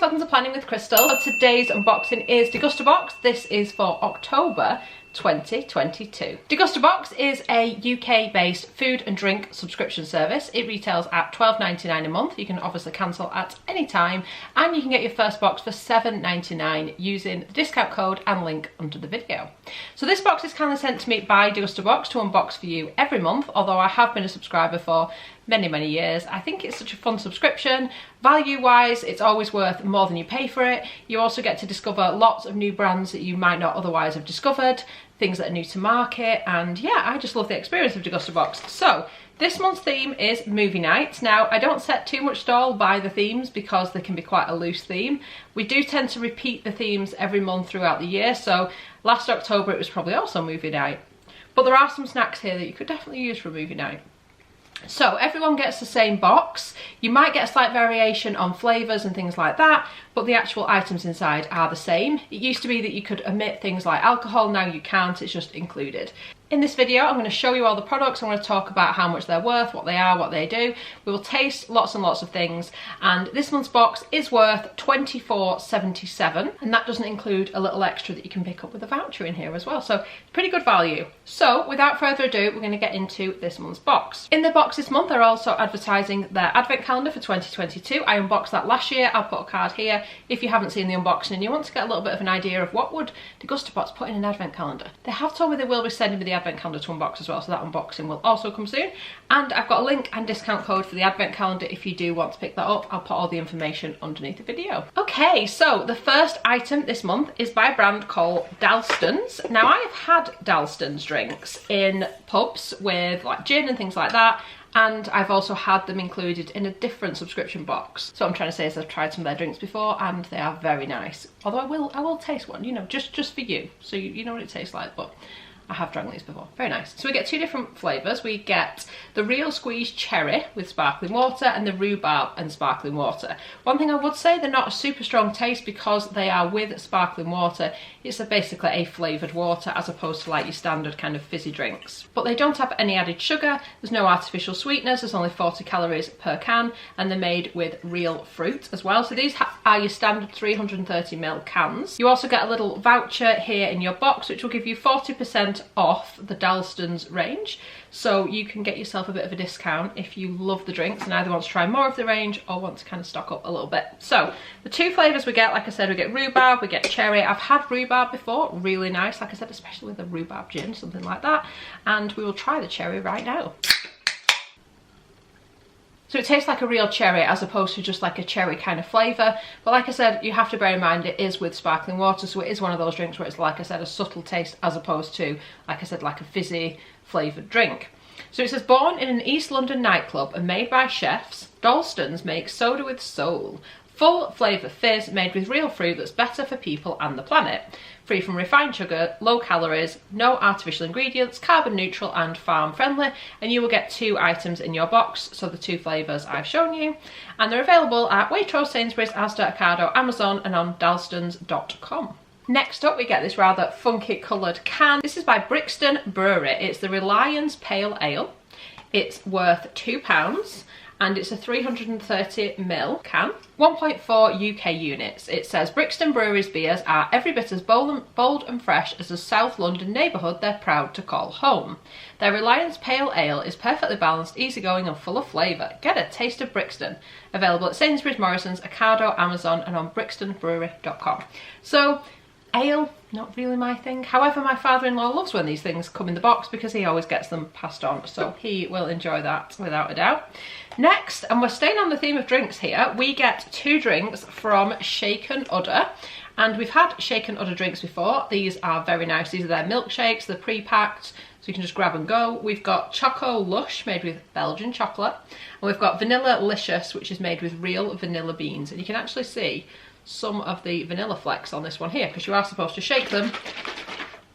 Plans and Planning with Crystal. So today's unboxing is Degustabox. This is for October 2022. Degustabox is a UK-based food and drink subscription service. It retails at £12.99 a month. You can obviously cancel at any time, and you can get your first box for £7.99 using the discount code and link under the video. So this box is kindly sent to me by Degustabox to unbox for you every month, although I have been a subscriber for many years. I think it's such a fun subscription. Value wise, it's always worth more than you pay for it. You also get to discover lots of new brands that you might not otherwise have discovered, things that are new to market, and yeah, I just love the experience of Degustabox. So this month's theme is movie night. Now, I don't set too much store by the themes because they can be quite a loose theme. We do tend to repeat the themes every month throughout the year, so last October it was probably also movie night. But there are some snacks here that you could definitely use for a movie night. So everyone gets the same box. You might get a slight variation on flavours and things like that, but the actual items inside are the same. It used to be that you could omit things like alcohol, now you can't, it's just included. In this video, I'm going to show you all the products. I'm going to talk about how much they're worth, what they are, what they do. We will taste lots and lots of things, and this month's box is worth £24.77, and that doesn't include a little extra that you can pick up with a voucher in here as well, so pretty good value. So without further ado, we're going to get into this month's box. In the box this month, they're also advertising their advent calendar for 2022. I unboxed that last year. I'll put a card here if you haven't seen the unboxing and you want to get a little bit of an idea of what would Degustabox put in an advent calendar. They have told me they will be sending me the advent calendar to unbox as well, so that unboxing will also come soon. And I've got a link and discount code for the advent calendar if you do want to pick that up. I'll put all the information underneath the video. Okay, so the first item this month is by a brand called Dalston's. Now, I've had Dalston's drinks in pubs with like gin and things like that, and I've also had them included in a different subscription box. So what I'm trying to say is I've tried some of their drinks before and they are very nice. Although I will taste one, you know, just for you, so you know what it tastes like. But I have drunk these before. Very nice. So we get two different flavours. We get the real squeezed cherry with sparkling water and the rhubarb and sparkling water. One thing I would say, they're not a super strong taste because they are with sparkling water. It's basically a flavoured water as opposed to like your standard kind of fizzy drinks. But they don't have any added sugar. There's no artificial sweeteners. There's only 40 calories per can, and they're made with real fruit as well. So these are your standard 330ml cans. You also get a little voucher here in your box which will give you 40% off the Dalston's range, so you can get yourself a bit of a discount if you love the drinks and either want to try more of the range or want to kind of stock up a little bit. So the two flavours we get, like I said, we get rhubarb, we get cherry. I've had rhubarb before, really nice, like I said, especially with a rhubarb gin, something like that, and we will try the cherry right now. So it tastes like a real cherry as opposed to just like a cherry kind of flavour. But like I said, you have to bear in mind it is with sparkling water, so it is one of those drinks where it's, like I said, a subtle taste as opposed to, like I said, like a fizzy flavoured drink. So it says, born in an East London nightclub and made by chefs, Dalston's makes soda with soul. Full flavour fizz made with real fruit that's better for people and the planet. Free from refined sugar, low calories, no artificial ingredients, carbon neutral and farm friendly. And you will get two items in your box, so the two flavours I've shown you. And they're available at Waitrose, Sainsbury's, Asda, Ocado, Amazon and on dalstons.com. Next up, we get this rather funky coloured can. This is by Brixton Brewery. It's the Reliance Pale Ale. It's worth £2. And it's a 330ml can, 1.4 UK units. It says Brixton Brewery's beers are every bit as bold and fresh as the South London neighbourhood they're proud to call home. Their Reliance Pale Ale is perfectly balanced, easygoing and full of flavour. Get a taste of Brixton. Available at Sainsbury's, Morrison's, Ocado, Amazon and on brixtonbrewery.com. So, ale, not really my thing. However, my father-in-law loves when these things come in the box because he always gets them passed on, so he will enjoy that without a doubt. Next, and we're staying on the theme of drinks here, we get two drinks from Shaken Udder. And we've had Shaken Udder drinks before. These are very nice. These are their milkshakes, they're pre-packed, so you can just grab and go. We've got Choco Lush, made with Belgian chocolate. And we've got Vanilla Licious, which is made with real vanilla beans. And you can actually see some of the vanilla flecks on this one here, because you are supposed to shake them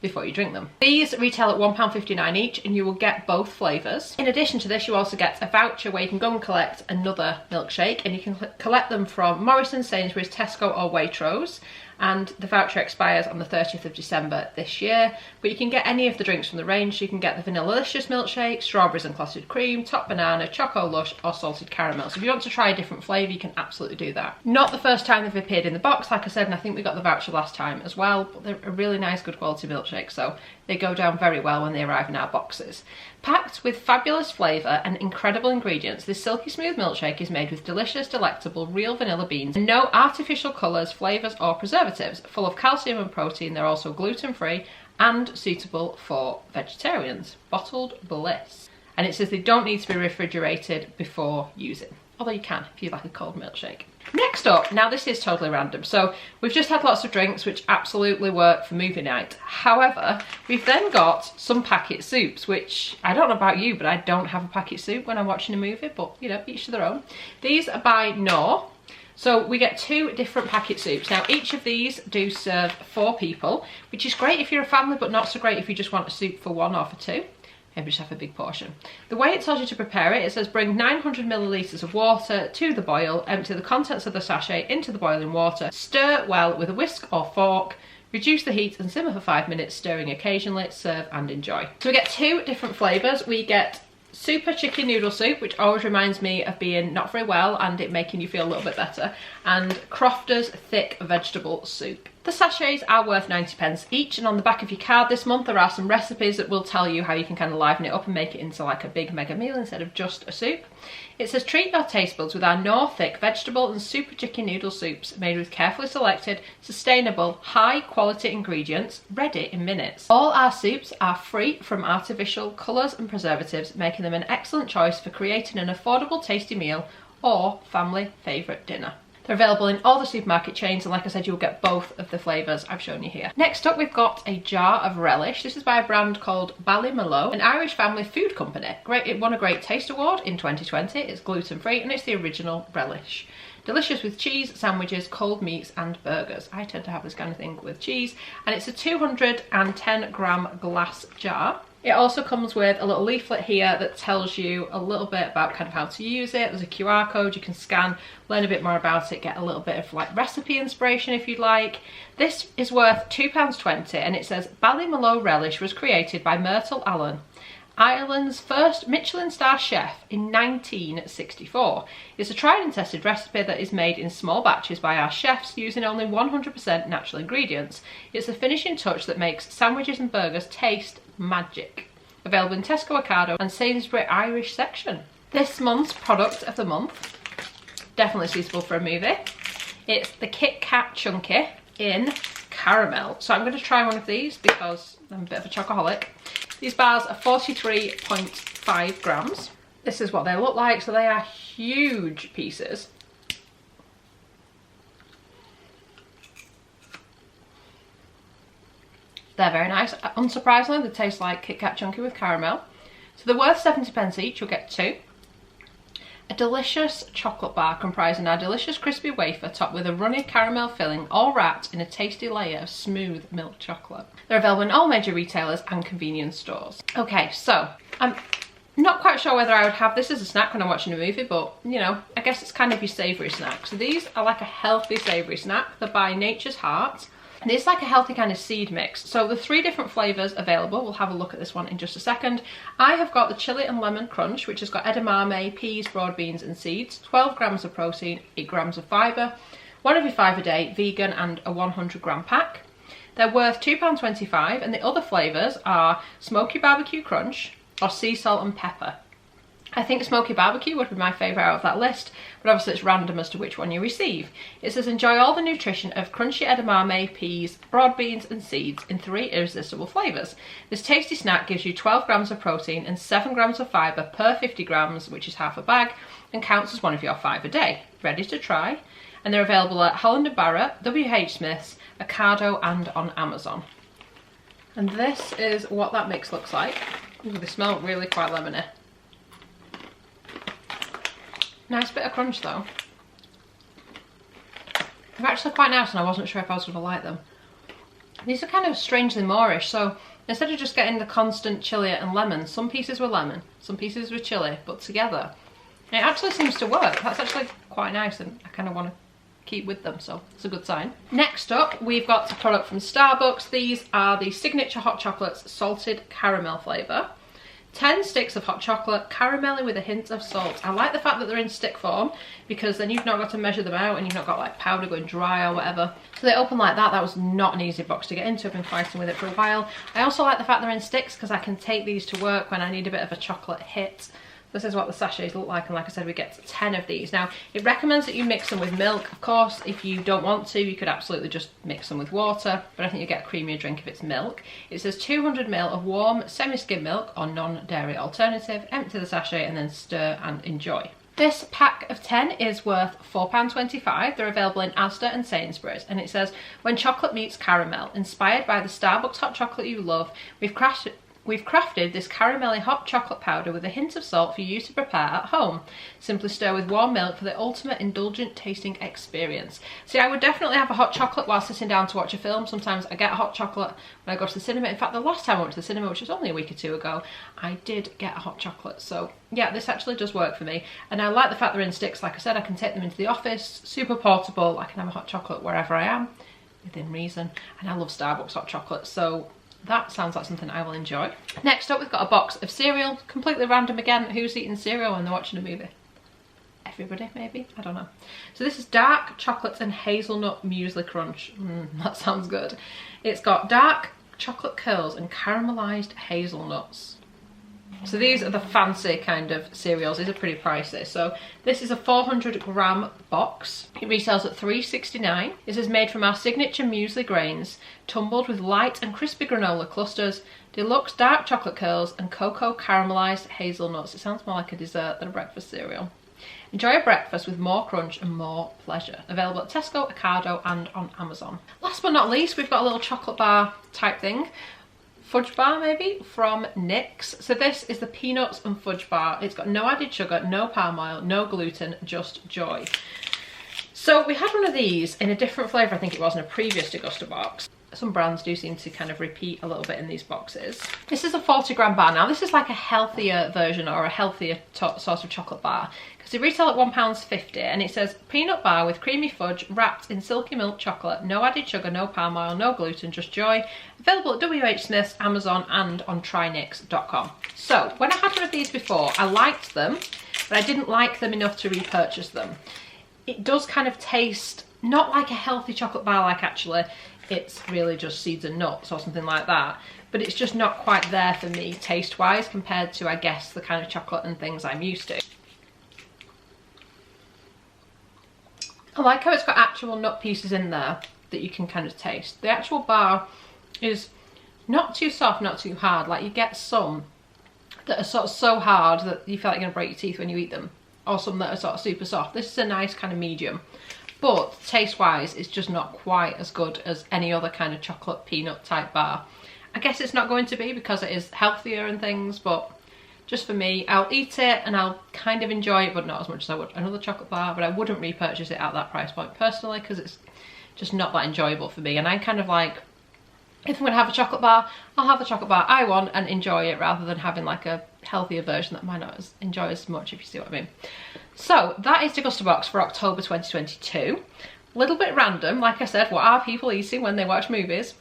before you drink them. These retail at £1.59 each and you will get both flavours. In addition to this, you also get a voucher where you can go and collect another milkshake, and you can collect them from Morrison's, Sainsbury's, Tesco or Waitrose. and the voucher expires on the 30th of December this year. But you can get any of the drinks from the range. So you can get the Vanilla-licious milkshake, strawberries and clotted cream, top banana, choco lush or salted caramel. So if you want to try a different flavour, you can absolutely do that. Not the first time they've appeared in the box, like I said, and I think we got the voucher last time as well, but they're a really nice, good quality milkshake, so they go down very well when they arrive in our boxes. Packed with fabulous flavour and incredible ingredients, this silky smooth milkshake is made with delicious, delectable, real vanilla beans and no artificial colours, flavours or preservatives. Full of calcium and protein, they're also gluten-free and suitable for vegetarians. Bottled bliss. And it says they don't need to be refrigerated before using. Although you can if you like a cold milkshake. Next up, now this is totally random, so we've just had lots of drinks which absolutely work for movie night. However, we've then got some packet soups, which I don't know about you, but I don't have a packet soup when I'm watching a movie, but you know, each to their own. These are by Knorr. So we get 2 different packet soups. Now each of these do serve 4 people, which is great if you're a family, but not so great if you just want a soup for 1 or for 2. Maybe just have a big portion. The way it tells you to prepare it, it says bring 900 millilitres of water to the boil, empty the contents of the sachet into the boiling water, stir well with a whisk or fork, reduce the heat and simmer for 5 minutes, stirring occasionally, serve and enjoy. So we get 2 different flavours. We get super chicken noodle soup, which always reminds me of being not very well and it making you feel a little bit better, and Crofter's thick vegetable soup. The sachets are worth 90p each, and on the back of your card this month there are some recipes that will tell you how you can kind of liven it up and make it into like a big mega meal instead of just a soup. It says treat your taste buds with our Knorr thick vegetable and super chicken noodle soups made with carefully selected, sustainable, high quality ingredients, ready in minutes. All our soups are free from artificial colours and preservatives, making them an excellent choice for creating an affordable tasty meal or family favourite dinner. They're available in all the supermarket chains, and like I said, you'll get both of the flavours I've shown you here. Next up, we've got a jar of relish. This is by a brand called Ballymaloe, an Irish family food company. It won a Great Taste Award in 2020. It's gluten-free and it's the original relish. Delicious with cheese, sandwiches, cold meats and burgers. I tend to have this kind of thing with cheese, and it's a 210 gram glass jar. It also comes with a little leaflet here that tells you a little bit about kind of how to use it. There's a QR code you can scan, learn a bit more about it, get a little bit of like recipe inspiration if you'd like. This is worth £2.20 and it says Ballymaloe relish was created by Myrtle Allen, Ireland's first Michelin star chef in 1964. It's a tried and tested recipe that is made in small batches by our chefs using only 100% natural ingredients. It's a finishing touch that makes sandwiches and burgers taste magic. Available in Tesco, Ocado and Sainsbury Irish section. This month's product of the month, definitely suitable for a movie. It's the Kit Kat Chunky in caramel. So I'm going to try one of these because I'm a bit of a chocoholic. These bars are 43.5 grams. This is what they look like. So they are huge pieces. They're very nice. Unsurprisingly, they taste like Kit Kat Chunky with caramel. So they're worth 70p each. You'll get 2. A delicious chocolate bar comprising our delicious crispy wafer topped with a runny caramel filling, all wrapped in a tasty layer of smooth milk chocolate. They're available in all major retailers and convenience stores. Okay, so I'm not quite sure whether I would have this as a snack when I'm watching a movie, but you know, I guess it's kind of your savoury snack. So these are like a healthy savoury snack. They're by Nature's Heart. And it's like a healthy kind of seed mix. So the 3 different flavours available, we'll have a look at this one in just a second. I have got the chili and lemon crunch, which has got edamame, peas, broad beans and seeds, 12 grams of protein, 8 grams of fibre, 1 every 5 a day, vegan and a 100 gram pack. They're worth £2.25 and the other flavours are smoky barbecue crunch or sea salt and pepper. I think smoky barbecue would be my favourite out of that list, but obviously it's random as to which one you receive. It says enjoy all the nutrition of crunchy edamame, peas, broad beans and seeds in 3 irresistible flavours. This tasty snack gives you 12 grams of protein and 7 grams of fibre per 50 grams, which is half a bag, and counts as 1 of your 5 a day. Ready to try? And they're available at Holland & Barrett, WH Smith's, Ocado and on Amazon. And this is what that mix looks like. Ooh, they smell really quite lemony. Nice bit of crunch though. They're actually quite nice and I wasn't sure if I was going to like them. These are kind of strangely moreish, so instead of just getting the constant chili and lemon, some pieces were lemon, some pieces were chili, but together it actually seems to work. That's actually quite nice and I kind of want to keep with them, so it's a good sign. Next up, we've got a product from Starbucks. These are the Signature Hot Chocolates Salted Caramel flavour. 10 sticks of hot chocolate, caramelly with a hint of salt. I like the fact that they're in stick form because then you've not got to measure them out and you've not got like powder going dry or whatever. So they open like that. That was not an easy box to get into. I've been fighting with it for a while. I also like the fact they're in sticks because I can take these to work when I need a bit of a chocolate hit. This is what the sachets look like, and like I said, we get 10 of these. Now, it recommends that you mix them with milk. Of course, if you don't want to, you could absolutely just mix them with water, but I think you get a creamier drink if it's milk. It says 200 ml of warm semi-skim milk or non-dairy alternative. Empty the sachet and then stir and enjoy. This pack of 10 is worth £4.25. They're available in Asda and Sainsbury's, and it says, when chocolate meets caramel, inspired by the Starbucks hot chocolate you love, we've crafted this caramelly hot chocolate powder with a hint of salt for you to prepare at home. Simply stir with warm milk for the ultimate indulgent tasting experience. See, I would definitely have a hot chocolate while sitting down to watch a film. Sometimes I get a hot chocolate when I go to the cinema. In fact, the last time I went to the cinema, which was only a week or two ago, I did get a hot chocolate. So yeah, this actually does work for me. And I like the fact they're in sticks. Like I said, I can take them into the office, super portable. I can have a hot chocolate wherever I am, within reason. And I love Starbucks hot chocolate, so that sounds like something I will enjoy. Next up, we've got a box of cereal. Completely random again. Who's eating cereal when they're watching a movie? Everybody, maybe? I don't know. So this is dark chocolate and hazelnut muesli crunch. That sounds good. It's got dark chocolate curls and caramelized hazelnuts. So these are the fancy kind of cereals. These are pretty pricey. So this is a 400-gram box. It retails at $3.69. This is made from our signature muesli grains, tumbled with light and crispy granola clusters, deluxe dark chocolate curls, and cocoa caramelized hazelnuts. It sounds more like a dessert than a breakfast cereal. Enjoy a breakfast with more crunch and more pleasure. Available at Tesco, Ocado, and on Amazon. Last but not least, we've got a little chocolate bar type thing. Fudge bar maybe from NYX. So this is the peanuts and fudge bar. It's got no added sugar, no palm oil, no gluten, just joy. So we had one of these in a different flavour, I think it was, in a previous Degustabox. Some brands do seem to kind of repeat a little bit in these boxes. This is a 40-gram bar. Now this is like a healthier version or a healthier sort of chocolate bar, because they retail at £1.50, and it says peanut bar with creamy fudge wrapped in silky milk chocolate, no added sugar, no palm oil, no gluten, just joy. Available at WH Smith's, Amazon, and on trynyx.com. So when I had one of these before, I liked them, but I didn't like them enough to repurchase them. It does kind of taste not like a healthy chocolate bar, like actually it's really just seeds and nuts or something like that, but it's just not quite there for me taste wise compared to, I guess, the kind of chocolate and things I'm used to. I like how it's got actual nut pieces in there that you can kind of taste. The actual bar is not too soft, not too hard. Like, you get some that are sort of so hard that you feel like you're gonna break your teeth when you eat them, or some that are sort of super soft. This is a nice kind of medium. But taste-wise, it's just not quite as good as any other kind of chocolate peanut type bar. I guess it's not going to be because it is healthier and things, but just for me, I'll eat it and I'll kind of enjoy it, but not as much as I would another chocolate bar. But I wouldn't repurchase it at that price point personally, because it's just not that enjoyable for me. And I kind of like, if I'm going to have a chocolate bar, I'll have the chocolate bar I want and enjoy it, rather than having like a healthier version that I might not enjoy as much, if you see what I mean. So that is Degustabox for October 2022. A little bit random, like I said, what are people eating when they watch movies?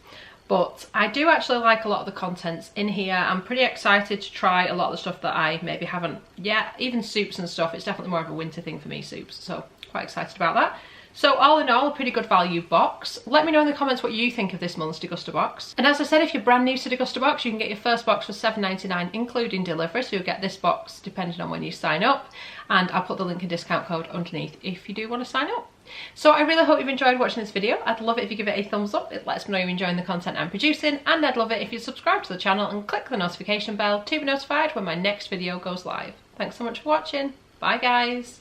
But I do actually like a lot of the contents in here. I'm pretty excited to try a lot of the stuff that I maybe haven't yet, even soups and stuff. It's definitely more of a winter thing for me, soups, so quite excited about that. So all in all, a pretty good value box. Let me know in the comments what you think of this month's Degustabox. And as I said, if you're brand new to Degustabox, you can get your first box for £7.99 including delivery, so you'll get this box depending on when you sign up. And I'll put the link and discount code underneath if you do want to sign up. So I really hope you've enjoyed watching this video. I'd love it if you give it a thumbs up. It lets me know you're enjoying the content I'm producing. And I'd love it if you subscribe to the channel and click the notification bell to be notified when my next video goes live. Thanks so much for watching. Bye guys.